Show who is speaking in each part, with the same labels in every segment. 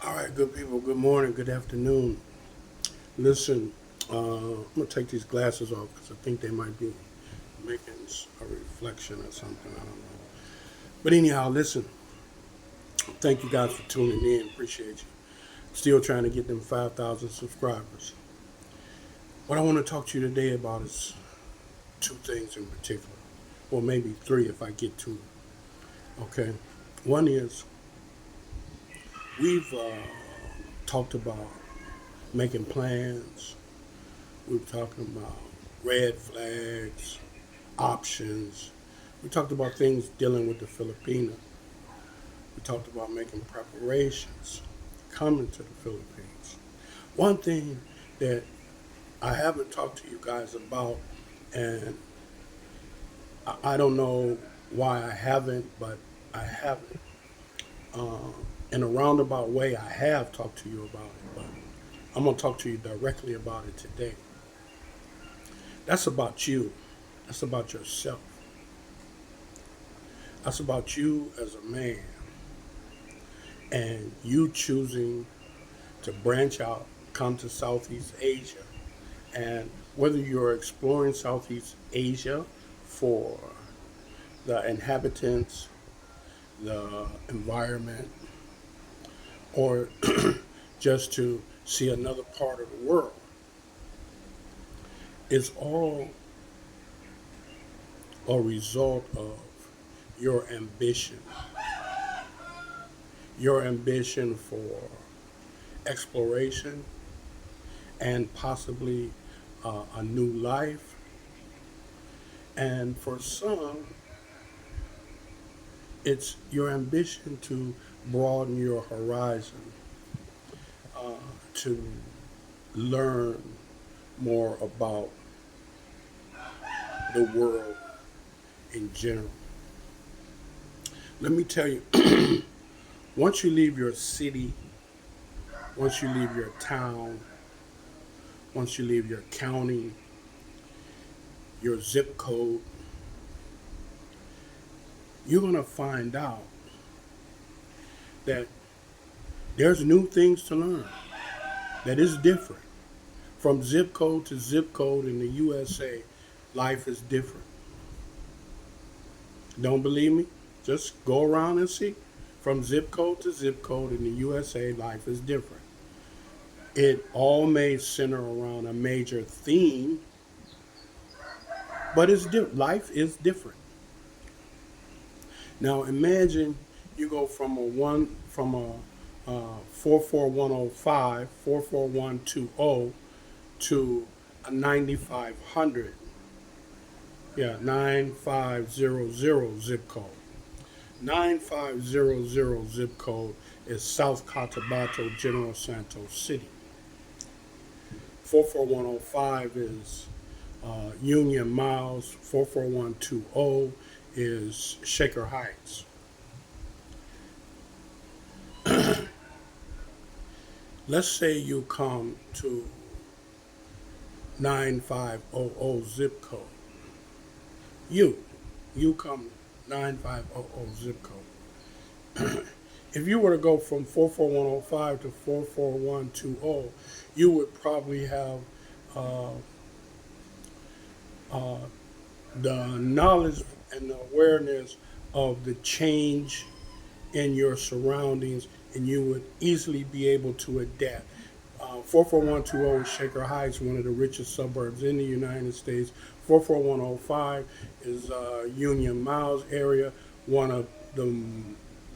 Speaker 1: All right, good people. Good morning. Good afternoon. Listen, I'm gonna take these glasses off because I think they might be making a reflection or something. I don't know. But anyhow, listen. Thank you guys for tuning in. Appreciate you. Still trying to get them 5,000 subscribers. What I want to talk to you today about is two things in particular, or maybe three if I get to it. Okay. One is we've talked about making plans. We've talked about red flags, options. We talked about things dealing with the Filipino. We talked about making preparations, coming to the Philippines. One thing that I haven't talked to you guys about, and I don't know why I haven't, but I haven't. In a roundabout way, I have talked to you about it, but I'm going to talk to you directly about it today. That's about you. That's about yourself. That's about you as a man and you choosing to branch out, come to Southeast Asia. And whether you're exploring Southeast Asia for the inhabitants, the environment, or just to see another part of the world, it's all a result of your ambition. Your ambition for exploration and possibly a new life. And for some, it's your ambition to broaden your horizon, to learn more about the world in general. Let me tell you, once you leave your city, once you leave your town, once you leave your county, your zip code, you're going to find out that there's new things to learn that is different. From zip code to zip code in the USA, life is different. Don't believe me? Just go around and see. From zip code to zip code in the USA, life is different. It all may center around a major theme, but life is different. Now imagine you go from a 44105, 44120 to a 9500. Yeah, 9500 zip code. 9500 zip code is South Cotabato, General Santos City. 44105 is Union Miles. 44120 is Shaker Heights. Let's say you come to 9500 zip code. You come 9500 zip code. If you were to go from 44105 to 44120, you would probably have uh, uh, the knowledge and the awareness of the change in your surroundings, and you would easily be able to adapt. 44120 is Shaker Heights, one of the richest suburbs in the United States. 44105 is Union Miles area, one of the,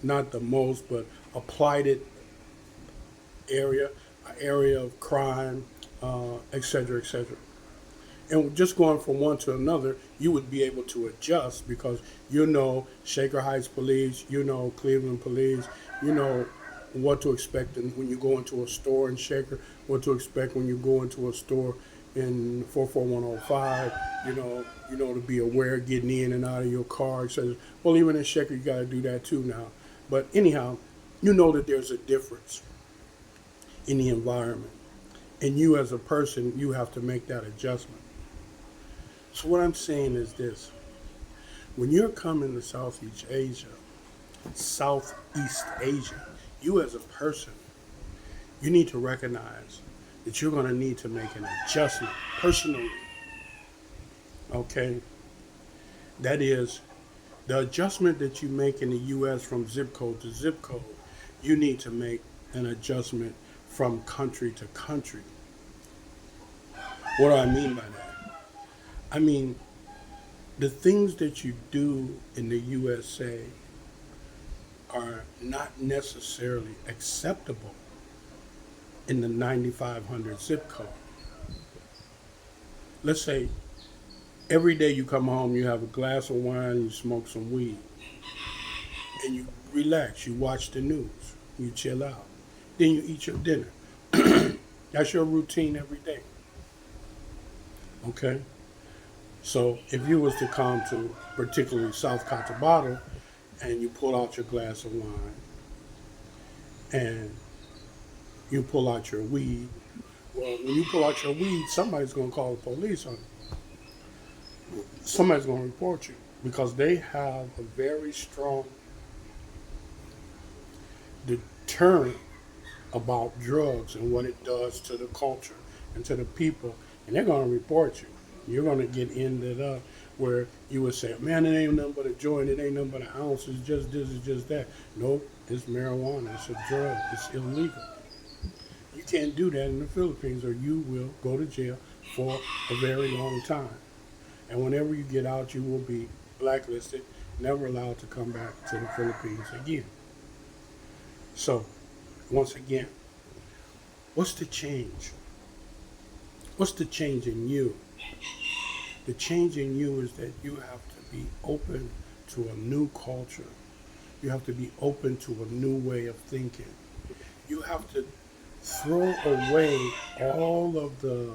Speaker 1: not the most, but a plighted area, an area of crime, et cetera, et cetera. And just going from one to another, you would be able to adjust because you know Shaker Heights police, you know Cleveland police, you know what to expect when you go into a store in Shaker, what to expect when you go into a store in 44105, you know to be aware getting in and out of your car, etc. Well, even in Shaker, you got to do that too now. But anyhow, you know that there's a difference in the environment. And you as a person, you have to make that adjustment. So what I'm saying is this. When you're coming to Southeast Asia, you as a person, you need to recognize that you're going to need to make an adjustment personally. Okay? That is, the adjustment that you make in the U.S. from zip code to zip code, you need to make an adjustment from country to country. What do I mean by that? I mean, the things that you do in the USA are not necessarily acceptable in the 9500 zip code. Let's say every day you come home, you have a glass of wine, you smoke some weed, and you relax, you watch the news, you chill out. Then you eat your dinner. That's your routine every day. Okay? So if you was to come to particularly South Cotabato and you pull out your glass of wine and you pull out your weed, well, when you pull out your weed, somebody's going to call the police on you. Somebody's going to report you because they have a very strong deterrent about drugs and what it does to the culture and to the people, and they're going to report you. You're going to get ended up where you would say, man, it ain't nothing but a joint, it ain't nothing but an ounce, it's just this, it's just that. Nope, it's marijuana, it's a drug, it's illegal. You can't do that in the Philippines or you will go to jail for a very long time. And whenever you get out, you will be blacklisted, never allowed to come back to the Philippines again. So, once again, what's the change? What's the change in you? The change in you is that you have to be open to a new culture. You have to be open to a new way of thinking. You have to throw away all of the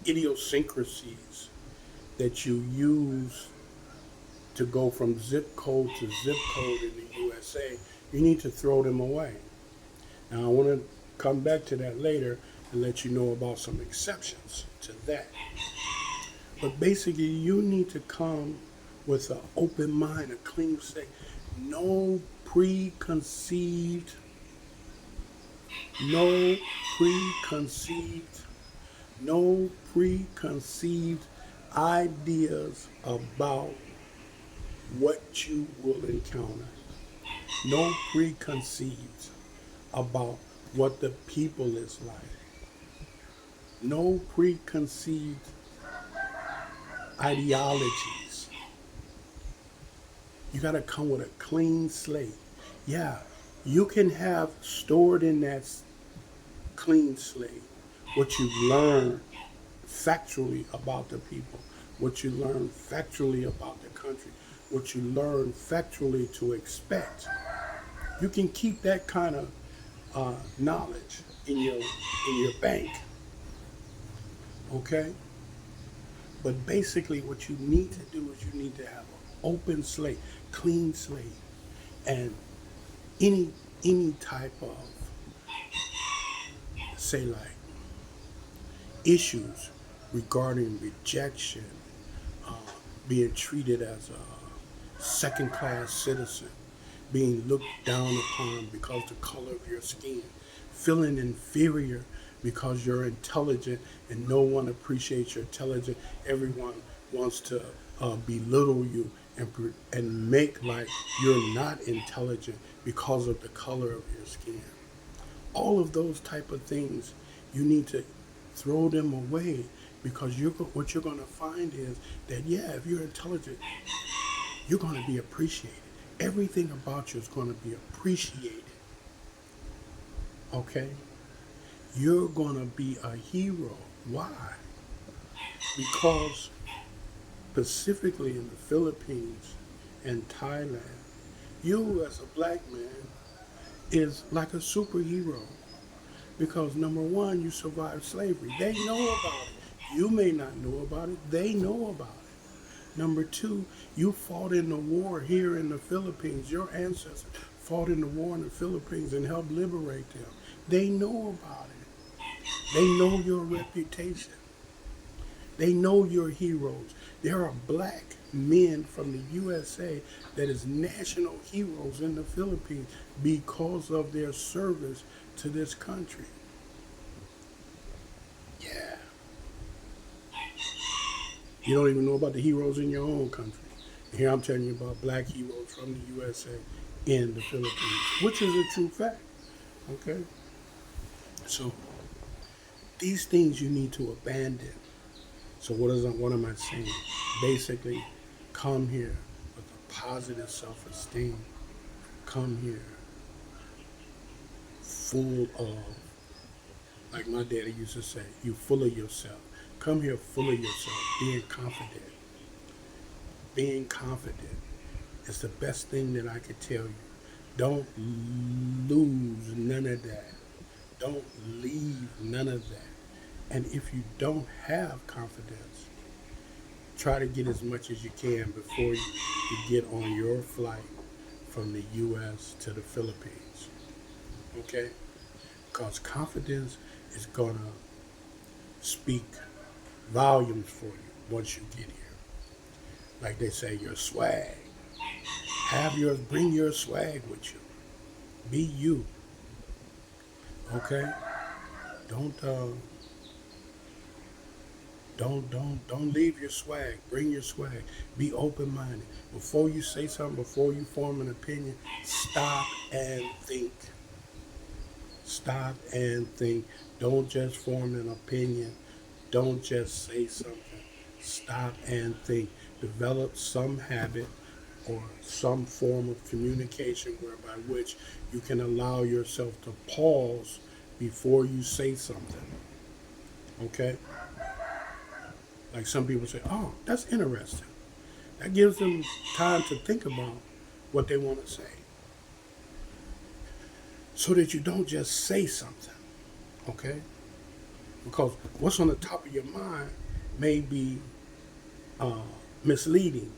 Speaker 1: idiosyncrasies that you use to go from zip code to zip code in the USA. You need to throw them away. Now I want to come back to that later and let you know about some exceptions to that. But basically you need to come with an open mind, a clean slate, no preconceived no preconceived ideas about what you will encounter. No preconceived about what the people is like. No preconceived ideologies. You got to come with a clean slate. Yeah, you can have stored in that clean slate what you've learned factually about the people, what you learn factually about the country, what you learn factually to expect. You can keep that kind of knowledge in your bank, okay? But basically what you need to do is you need to have an open slate, clean slate, and any type of, say, like issues regarding rejection, being treated as a second-class citizen, being looked down upon because the color of your skin, feeling inferior because you're intelligent and no one appreciates your intelligence. Everyone wants to belittle you and make like you're not intelligent because of the color of your skin. All of those type of things, you need to throw them away because what you're going to find is that, yeah, if you're intelligent, you're going to be appreciated. Everything about you is going to be appreciated. Okay? You're going to be a hero. Why? Because specifically in the Philippines and Thailand, you as a black man is like a superhero. Because number one, you survived slavery. They know about it. You may not know about it. They know about it. Number two, you fought in the war here in the Philippines. Your ancestors fought in the war in the Philippines and helped liberate them. They know about it. They know your reputation. They know you're heroes. There are black men from the USA that is national heroes in the Philippines because of their service to this country. Yeah. You don't even know about the heroes in your own country. Here I'm telling you about black heroes from the USA in the Philippines, which is a true fact. Okay? So these things you need to abandon. So what am I saying? Basically, come here with a positive self-esteem. Come here full of, like my daddy used to say, you full of yourself. Come here full of yourself, being confident. Being confident is the best thing that I could tell you. Don't lose none of that. Don't leave none of that. And if you don't have confidence, try to get as much as you can before you get on your flight from the U.S. to the Philippines. Okay? Because confidence is going to speak volumes for you once you get here. Like they say, your swag. Bring your swag with you. Be you. Okay? Don't leave your swag. Bring your swag. Be open-minded. Before you say something, before you form an opinion, stop and think. Stop and think. Don't just form an opinion. Don't just say something. Stop and think. Develop some habit or some form of communication whereby which you can allow yourself to pause before you say something. Okay? Like some people say, oh, that's interesting. That gives them time to think about what they want to say. So that you don't just say something. Okay? Because what's on the top of your mind may be misleading.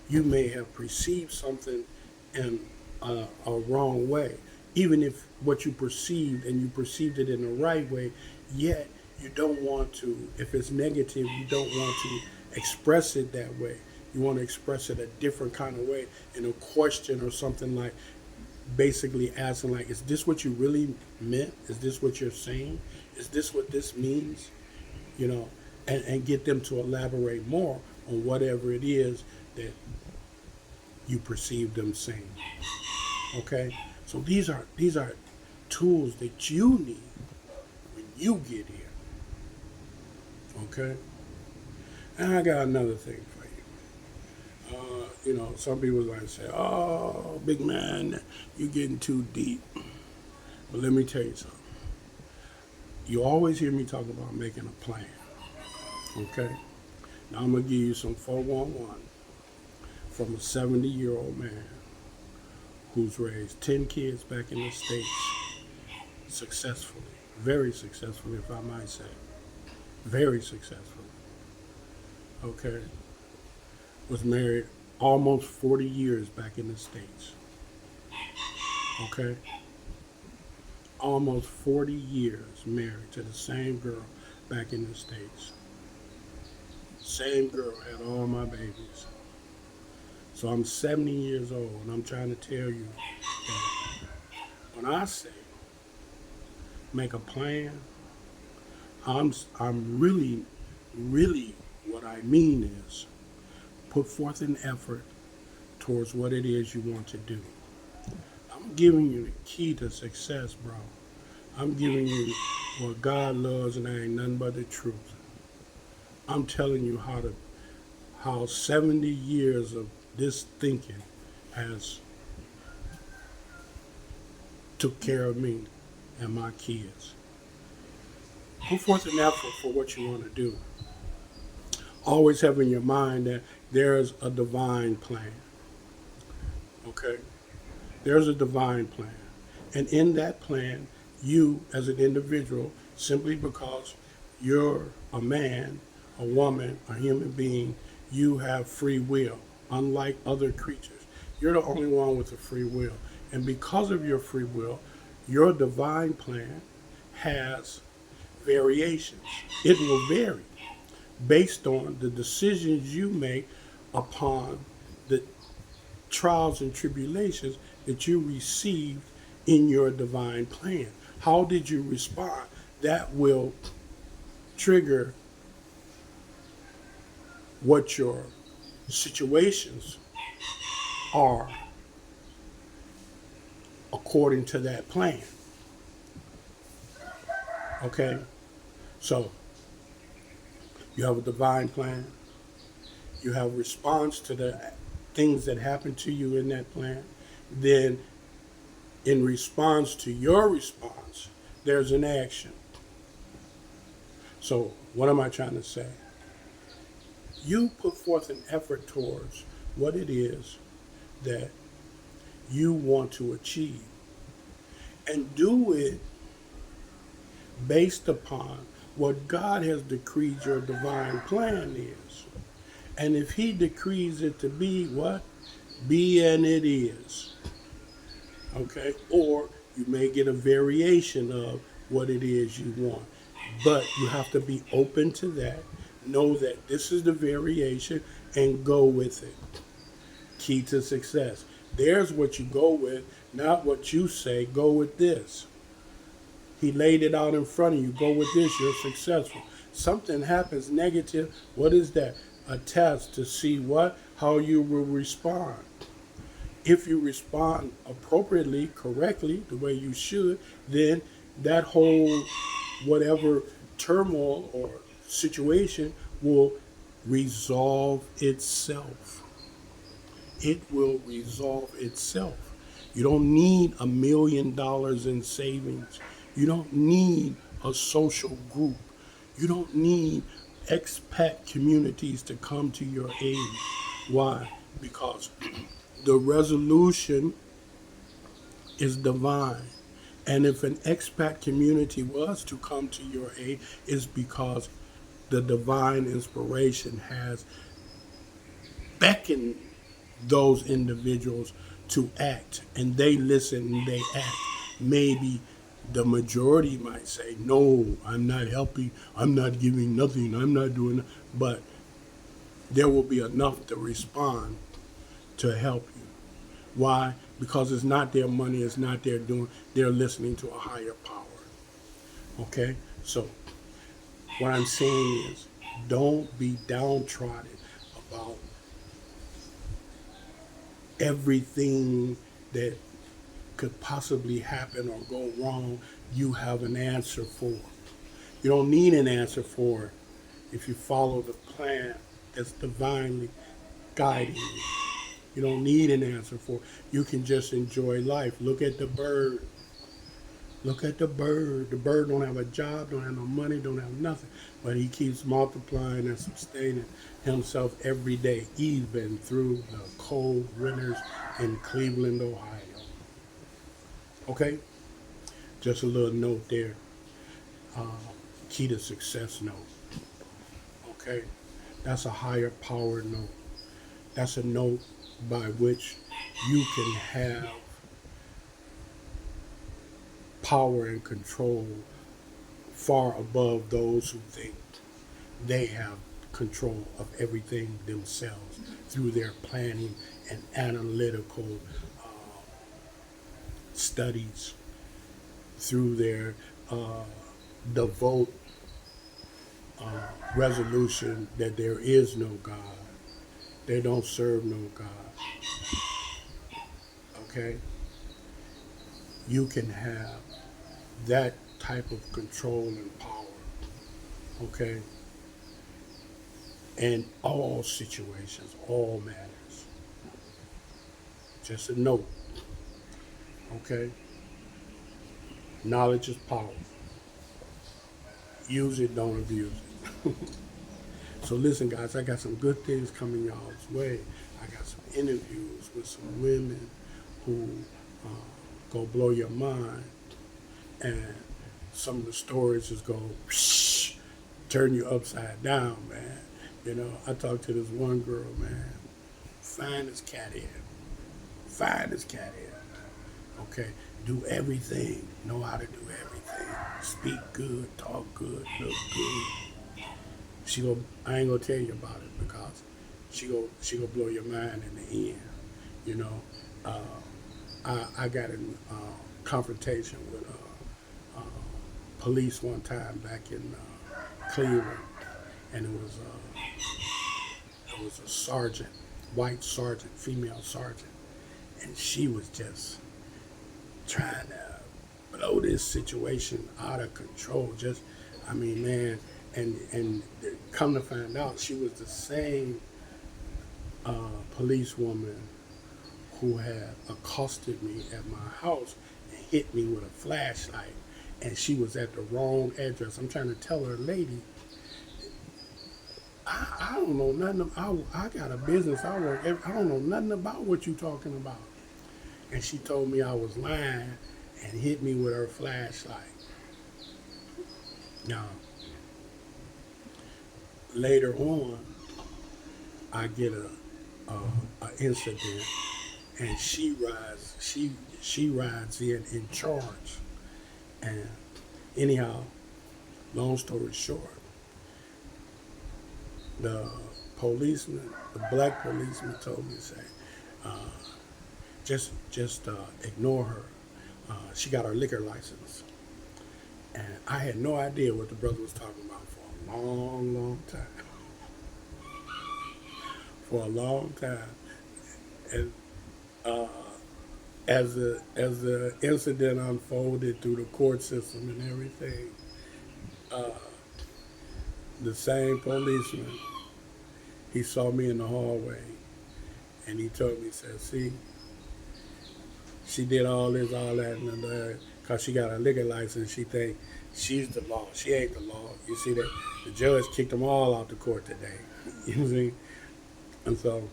Speaker 1: You may have perceived something in a wrong way. Even if what you perceived and you perceived it in the right way, yet you don't want to, if it's negative, you don't want to express it that way. You want to express it a different kind of way in a question or something, like basically asking like, is this what you really meant? Is this what you're saying? Is this what this means? You know, and get them to elaborate more on whatever it is that you perceive them saying. Okay? So these are tools that you need when you get here. Okay? And I got another thing for you. Some people like say, oh, big man, you're getting too deep. But let me tell you something. You always hear me talk about making a plan. Okay? Now I'm going to give you some 411 from a 70-year-old man who's raised 10 kids back in the States successfully. Very successfully, if I might say. Very successfully. Okay? Was married almost 40 years back in the States. Okay? Almost 40 years married to the same girl back in the States. Same girl had all my babies. So I'm 70 years old, and I'm trying to tell you that when I say make a plan, I'm really, really, what I mean is put forth an effort towards what it is you want to do. I'm giving you the key to success, bro. I'm giving you what God loves, and that ain't nothing but the truth. I'm telling you how 70 years of this thinking has took care of me and my kids. Put forth an effort for what you want to do. Always have in your mind that there's a divine plan. Okay? There's a divine plan. And in that plan, you as an individual, simply because you're a man, a woman, a human being, you have free will, unlike other creatures. You're the only one with a free will. And because of your free will, your divine plan has variations. It will vary. based on the decisions you make upon the trials and tribulations that you received in your divine plan. How did you respond? That will trigger what your situations are according to that plan. Okay? So, you have a divine plan. You have a response to the things that happen to you in that plan. Then, in response to your response, there's an action. So, what am I trying to say? You put forth an effort towards what it is that you want to achieve, and do it based upon what God has decreed your divine plan is. And if he decrees it to be what? Be and it is. Okay? Or you may get a variation of what it is you want. But you have to be open to that. Know that this is the variation and go with it. Key to success. There's what you go with, not what you say. Go with this. He laid it out in front of you. Go with this. You're successful. Something happens negative. What is that? A test to see what? How you will respond. If you respond appropriately, correctly, the way you should, then that whole whatever turmoil or situation will resolve itself. It will resolve itself. You don't need $1 million in savings. You don't need a social group. You don't need expat communities to come to your aid. Why? Because the resolution is divine. And if an expat community was to come to your aid, it's because the divine inspiration has beckoned those individuals to act, and they listen and they act. Maybe the majority might say, no, I'm not helping, I'm not giving nothing, I'm not doing that. But there will be enough to respond to help you. Why? Because it's not their money, it's not their doing, they're listening to a higher power. Okay? So, what I'm saying is, don't be downtrodden about everything that could possibly happen or go wrong. You have an answer for. You don't need an answer for it if you follow the plan that's divinely guiding you. You don't need an answer for it. You can just enjoy life. Look at the bird. Look at the bird. The bird don't have a job, don't have no money, don't have nothing. But he keeps multiplying and sustaining himself every day, even through the cold winters in Cleveland, Ohio. Okay? Just a little note there. Key to success note. Okay? That's a higher power note. That's a note by which you can have power and control far above those who think they have control of everything themselves through their planning and analytical studies, through their devout resolution that there is no God. They don't serve no God. Okay? You can have that type of control and power. Okay? In all situations, all matters. Just a note. Okay? Knowledge is power. Use it, don't abuse it. So listen, guys, I got some good things coming y'all's way. I got some interviews with some women who go blow your mind. And some of the stories just go turn you upside down, man. You know, I talked to this one girl, man, fine as cat hair. Fine as cat hair. Okay, do everything, know how to do everything. Speak good, talk good, look good. I ain't gonna tell you about it because she go blow your mind in the end. You know, uh, I got in confrontation with police one time back in Cleveland, and it was a sergeant, white sergeant, female sergeant, and she was just trying to blow this situation out of control. Just, I mean, man, and come to find out, she was the same policewoman who had accosted me at my house and hit me with a flashlight, and she was at the wrong address. I'm trying to tell her, lady, I don't know nothing. I got a business. I don't know nothing about what you talking about. And she told me I was lying and hit me with her flashlight. Now, later on, I get a incident, and she rides in charge. And anyhow, long story short, the black policeman told me to say, just ignore her. She got her liquor license. And I had no idea what the brother was talking about for a long, long time. For a long time. And as the incident unfolded through the court system and everything, the same policeman, he saw me in the hallway, and he told me, he said, see, she did all this, all that, and that, because she got a liquor license. She think she's the law. She ain't the law. You see that? The judge kicked them all out the court today. You see? And so,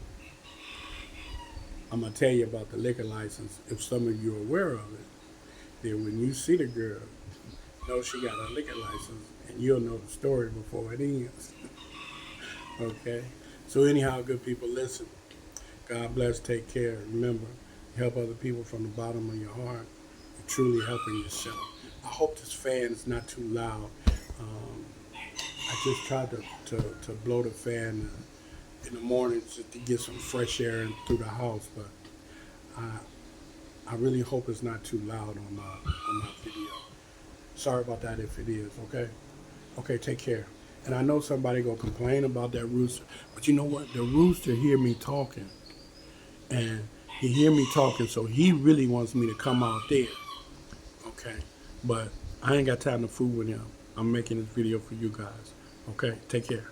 Speaker 1: I'm going to tell you about the liquor license. If some of you are aware of it, then when you see the girl, know she got a liquor license, and you'll know the story before it ends. Okay? So anyhow, good people, listen. God bless, take care. Remember, help other people from the bottom of your heart. You're truly helping yourself. I hope this fan is not too loud. I just tried to blow the fan in the morning just to get some fresh air through the house, but I really hope it's not too loud on my video. Sorry about that if it is, okay? Okay, take care. And I know somebody gonna complain about that rooster, but you know what? The rooster hear me talking, and he hear me talking, so he really wants me to come out there, okay? But I ain't got time to fool with him. I'm making this video for you guys, okay? Take care.